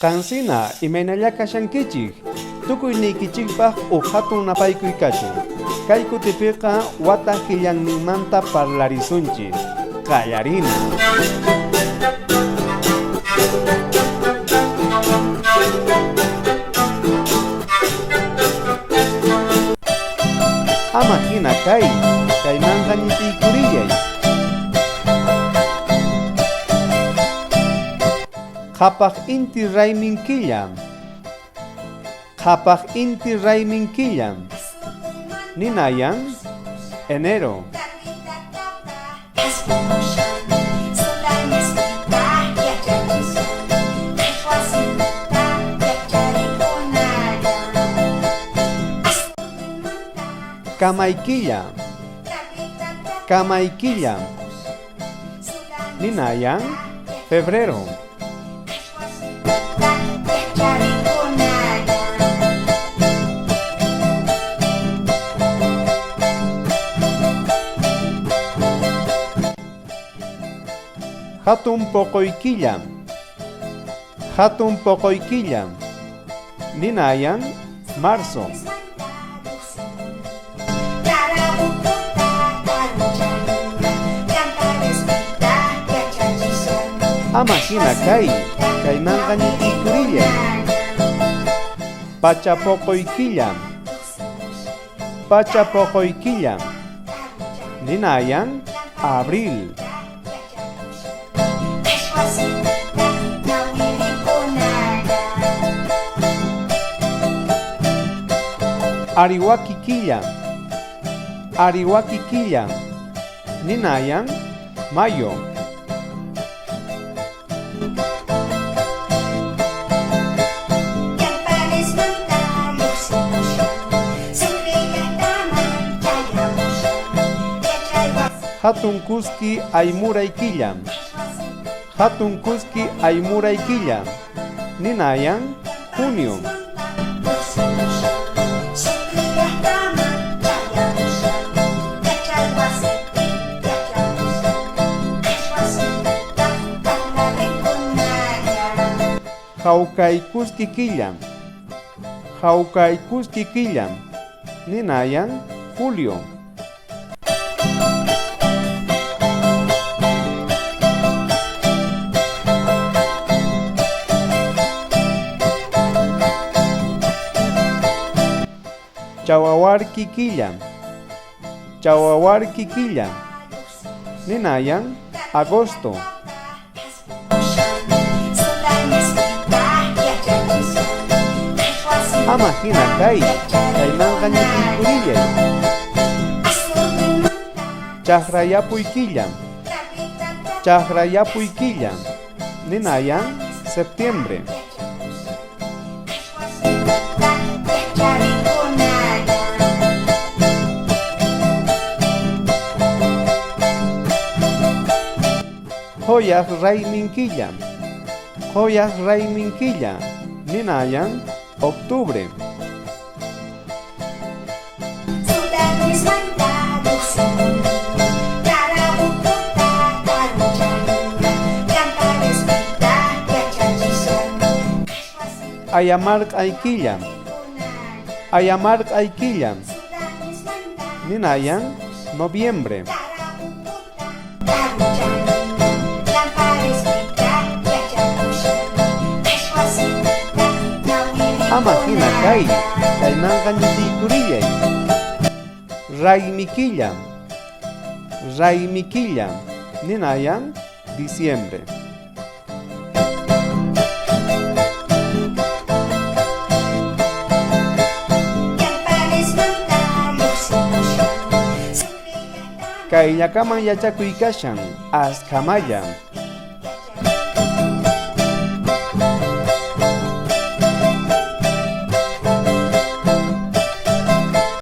Kansina imaynalla kashankichik tukuynikichikpaq hatun napaykuykachun. Kay kutipiqa wata killanninmanta parlarisunchis. Qallarina. Ama hina kaymanqa ñitiykurillay. Qhapaq inti raymin killam. Qhapaq inti raymin killam. Ninayan enero. Kamaykilla. Kamaykilla. Ninayan febrero. Hatun poqoykilla. Hatun poqoykilla. Ninayan marzo. Ama hina kaymanqa ñitiykurillay. Pachapoqoykilla. Pachapoqoykilla. Ninayan abril. Ariwakikilla. Ariwakikilla. Ninayan mayo. Hatun kuski aymuraykilla. Hatun kuski aymuraykilla. Ninayan junio. Hawkaykuskikilla. Hawkaykuskikilla. Ninayan julio. Chawawarkikilla. Chawawarkikilla. Ninayan agosto. Ama hina kaymanqa ñitiykurillay. Chaqrayapuykilla. Chaqrayapuykilla. Ninayan septiembre. Hoyaq rayminkilla. Hoyaq rayminkilla. Ninayan octubre. Ayamarqaykilla. Ayamarqaykilla. Ninayan noviembre. Ama hina kaymanqa ñitiykurillay. Raymikilla. Raymikilla. Ninayan diciembre. Kayllakaman yachakuykashan askamaya.